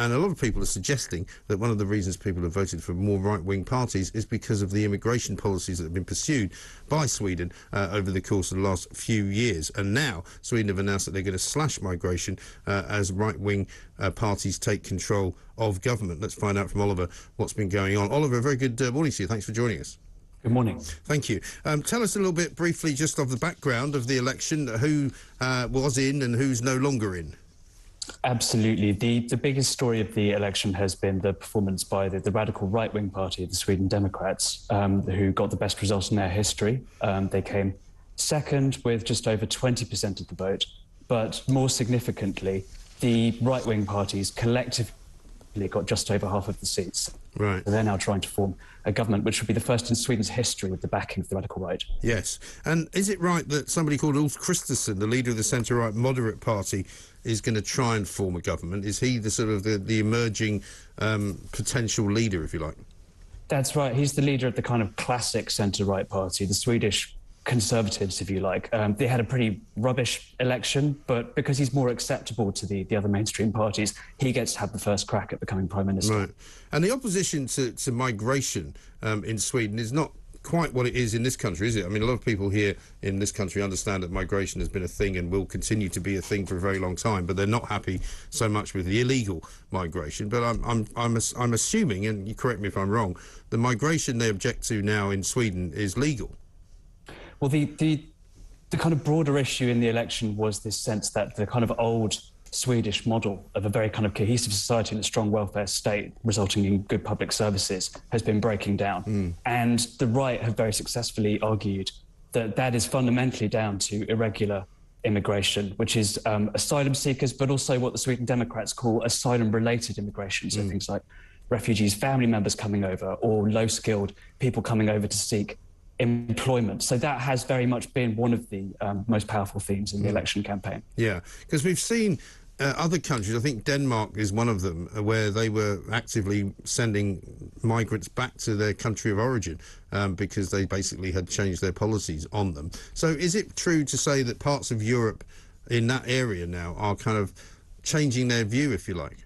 And a lot of people are suggesting that one of the reasons people have voted for more right-wing parties is because of the immigration policies that have been pursued by Sweden over the course of the last few years. And now Sweden have announced that they're going to slash migration as right-wing parties take control of government. Let's find out from Oliver what's been going on. Oliver, a very good morning to you. Thanks for joining us. Good morning. Thank you. Tell us a little bit briefly just of the background of the election, who was in and who's no longer in. Absolutely. The biggest story of the election has been the performance by the radical right-wing party, the Sweden Democrats, who got the best result in their history. They came second with just over 20% of the vote. But more significantly, the right-wing parties collectively got just over half of the seats. Right. So they're now trying to form a government which would be the first in Sweden's history with the backing of the radical right. Yes. And is it right that somebody called Ulf Kristersson, the leader of the centre-right moderate party, is going to try and form a government? Is he the sort of the emerging potential leader, if you like? That's right. He's the leader of the kind of classic centre-right party, the Swedish Conservatives, if you like. They had a pretty rubbish election, but because he's more acceptable to the other mainstream parties, he gets to have the first crack at becoming Prime Minister. Right. And the opposition to migration in Sweden is not quite what it is in this country, is it? I mean, a lot of people here in this country understand that migration has been a thing and will continue to be a thing for a very long time, but they're not happy so much with the illegal migration. But I'm assuming, and you correct me if I'm wrong, the migration they object to now in Sweden is legal. Well, the kind of broader issue in the election was this sense that the kind of old Swedish model of a very kind of cohesive society and a strong welfare state resulting in good public services has been breaking down. And the right have very successfully argued that that is fundamentally down to irregular immigration, which is asylum seekers, but also what the Sweden Democrats call asylum-related immigration. So things like refugees, family members coming over, or low-skilled people coming over to seek employment. So that has very much been one of the most powerful themes in the election campaign. Yeah, because we've seen other countries, I think Denmark is one of them, where they were actively sending migrants back to their country of origin because they basically had changed their policies on them. So is it true to say that parts of Europe in that area now are kind of changing their view, if you like?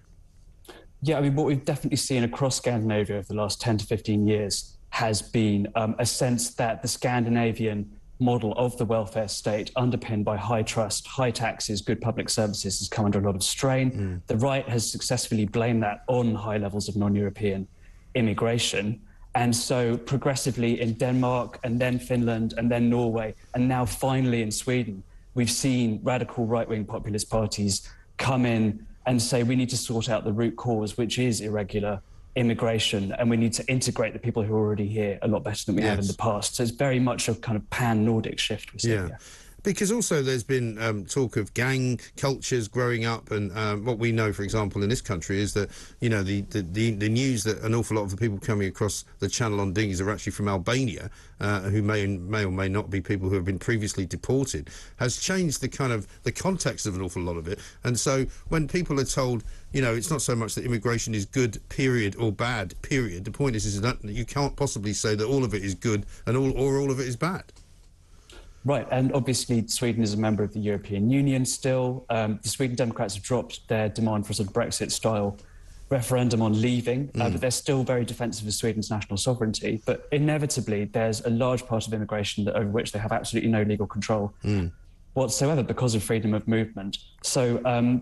Yeah, I mean, what we've definitely seen across Scandinavia over the last 10 to 15 years has been a sense that the Scandinavian model of the welfare state, underpinned by high trust, high taxes, good public services, has come under a lot of strain. The right has successfully blamed that on high levels of non-European immigration. And so progressively in Denmark, and then Finland, and then Norway, and now finally in Sweden, we've seen radical right-wing populist parties come in and say we need to sort out the root cause, which is irregular immigration, and we need to integrate the people who are already here a lot better than we have in the past. So it's very much a kind of pan-Nordic shift we're seeing here. Because also there's been talk of gang cultures growing up, and what we know, for example, in this country is that, you know, the news that an awful lot of the people coming across the channel on dinghies are actually from Albania, who may or may not be people who have been previously deported, has changed the kind of the context of an awful lot of it. And so when people are told, you know, it's not so much that immigration is good, period, or bad, period. The point is that you can't possibly say that all of it is good and all of it is bad. Right, and obviously Sweden is a member of the European Union still. The Sweden Democrats have dropped their demand for a sort of Brexit-style referendum on leaving, but they're still very defensive of Sweden's national sovereignty. But inevitably, there's a large part of immigration over which they have absolutely no legal control whatsoever because of freedom of movement. So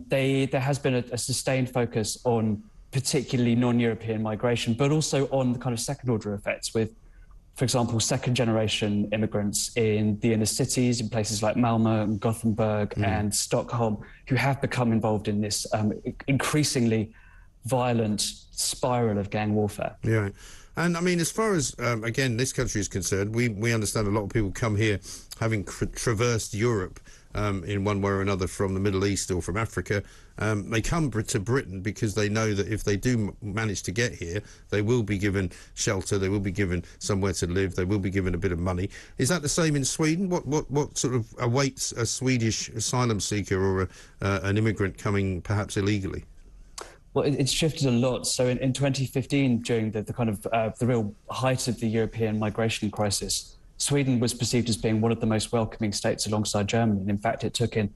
there has been a sustained focus on particularly non-European migration, but also on the kind of second-order effects with, for example, second-generation immigrants in the inner cities, in places like Malmö and Gothenburg and Stockholm, who have become involved in this increasingly violent spiral of gang warfare. Yeah. And, I mean, as far as, again, this country is concerned, we understand a lot of people come here having traversed Europe in one way or another from the Middle East or from Africa. They come to Britain because they know that if they do manage to get here, they will be given shelter, they will be given somewhere to live, they will be given a bit of money. Is that the same in Sweden? What sort of awaits a Swedish asylum seeker or an immigrant coming perhaps illegally? Well, it's shifted a lot. So in 2015, during the kind of the real height of the European migration crisis, Sweden was perceived as being one of the most welcoming states alongside Germany. And in fact, it took in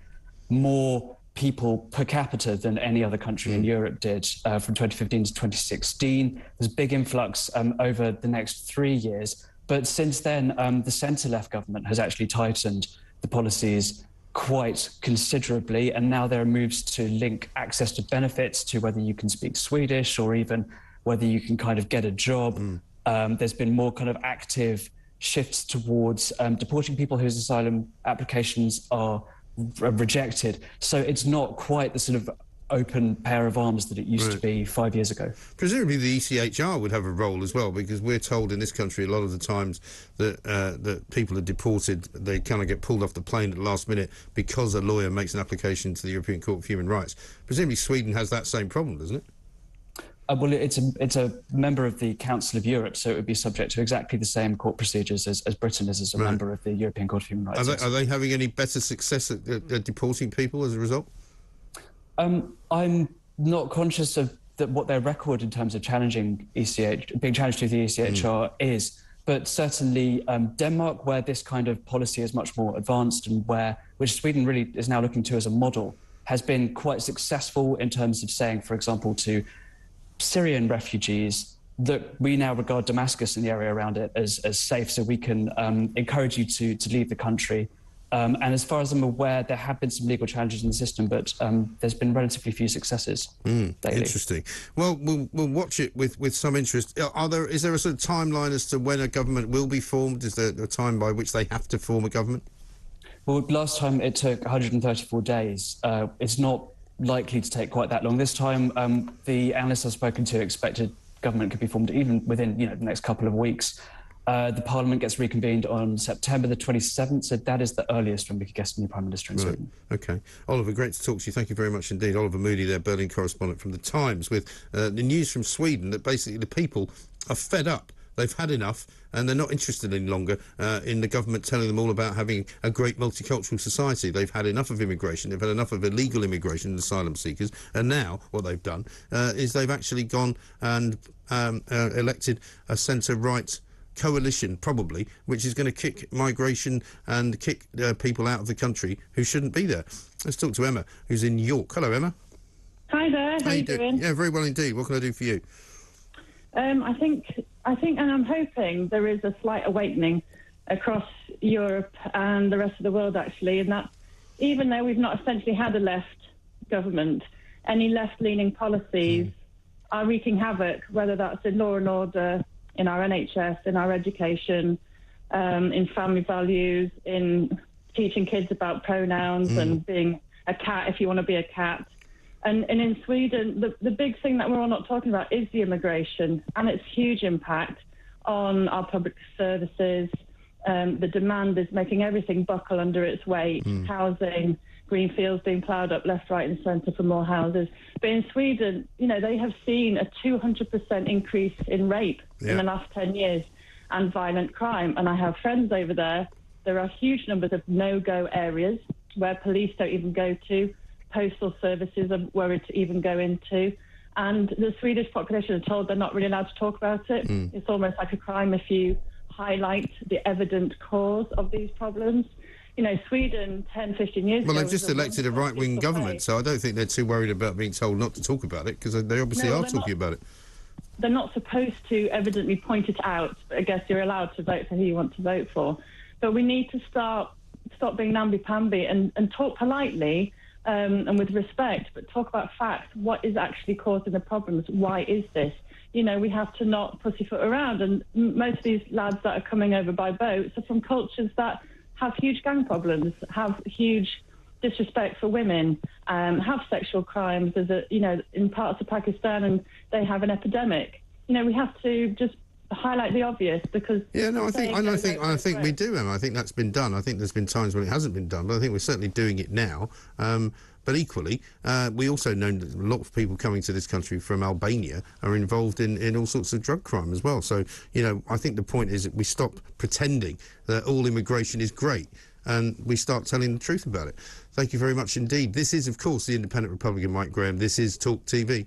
more people per capita than any other country in Europe did from 2015 to 2016. There's a big influx over the next 3 years. But since then, the centre-left government has actually tightened the policies quite considerably. And now there are moves to link access to benefits to whether you can speak Swedish or even whether you can kind of get a job. There's been more kind of active shifts towards deporting people whose asylum applications are rejected. So it's not quite the sort of open pair of arms that it used to be 5 years ago. Presumably the ECHR would have a role as well, because we're told in this country a lot of the times that that people are deported, they kind of get pulled off the plane at the last minute because a lawyer makes an application to the European Court of Human Rights. Presumably Sweden has that same problem, doesn't it? Well, it's a member of the Council of Europe, so it would be subject to exactly the same court procedures as Britain is as a member of the European Court of Human Rights. Are they having any better success at deporting people as a result? I'm not conscious of what their record in terms of challenging being challenged to the ECHR is, but certainly Denmark, where this kind of policy is much more advanced and which Sweden really is now looking to as a model, has been quite successful in terms of saying, for example, to Syrian refugees that we now regard Damascus and the area around it as safe, so we can encourage you to leave the country. And as far as I'm aware, there have been some legal challenges in the system, but there's been relatively few successes daily. Interesting. Well, we'll watch it with some interest. Is there a sort of timeline as to when a government will be formed? Is there a time by which they have to form a government? Well, last time it took 134 days. It's not likely to take quite that long. This time, the analysts I've spoken to expected government could be formed even within the next couple of weeks. The Parliament gets reconvened on September the 27th, so that is the earliest when we could get a new Prime Minister in Sweden. OK. Oliver, great to talk to you. Thank you very much indeed. Oliver Moody there, Berlin correspondent from The Times, with the news from Sweden that basically the people are fed up. They've had enough, and they're not interested any longer in the government telling them all about having a great multicultural society. They've had enough of immigration. They've had enough of illegal immigration and asylum seekers. And now what they've done is they've actually gone and elected a centre-right coalition, probably, which is going to kick migration and kick people out of the country who shouldn't be there. Let's talk to Emma, who's in York. Hello, Emma. Hi there. How are you doing? Yeah, very well indeed. What can I do for you? I think, and I'm hoping there is a slight awakening across Europe and the rest of the world, actually, in that even though we've not essentially had a left government, any left-leaning policies are wreaking havoc, whether that's in law and order, in our NHS, in our education, in family values, in teaching kids about pronouns and being a cat if you want to be a cat. And in Sweden, the big thing that we're all not talking about is the immigration and its huge impact on our public services. The demand is making everything buckle under its weight. Housing, green fields being ploughed up left, right and centre for more houses. But in Sweden, they have seen a 200% increase in rape in the last 10 years and violent crime. And I have friends over there. There are huge numbers of no-go areas where police don't even go to. Postal services are worried to even go into. And the Swedish population are told they're not really allowed to talk about it. It's almost like a crime if you highlight the evident cause of these problems. Sweden 10, 15 years ago... Well, they've just elected a right-wing government, so I don't think they're too worried about being told not to talk about it, because they obviously are talking about it. They're not supposed to evidently point it out, but I guess you're allowed to vote for who you want to vote for. But we need to stop being namby-pamby and talk politely and with respect, but talk about facts. What is actually causing the problems? Why is this? We have to not pussyfoot around. And most of these lads that are coming over by boats are from cultures that have huge gang problems, have huge disrespect for women, have sexual crimes, in parts of Pakistan, and they have an epidemic. We have to just highlight the obvious, because I think we do, Emma. I think that's been done. I think there's been times when it hasn't been done, but I think we're certainly doing it now. But equally, we also know that a lot of people coming to this country from Albania are involved in all sorts of drug crime as well. So, I think the point is that we stop pretending that all immigration is great and we start telling the truth about it. Thank you very much indeed. This is, of course, the Independent Republican Mike Graham. This is Talk TV.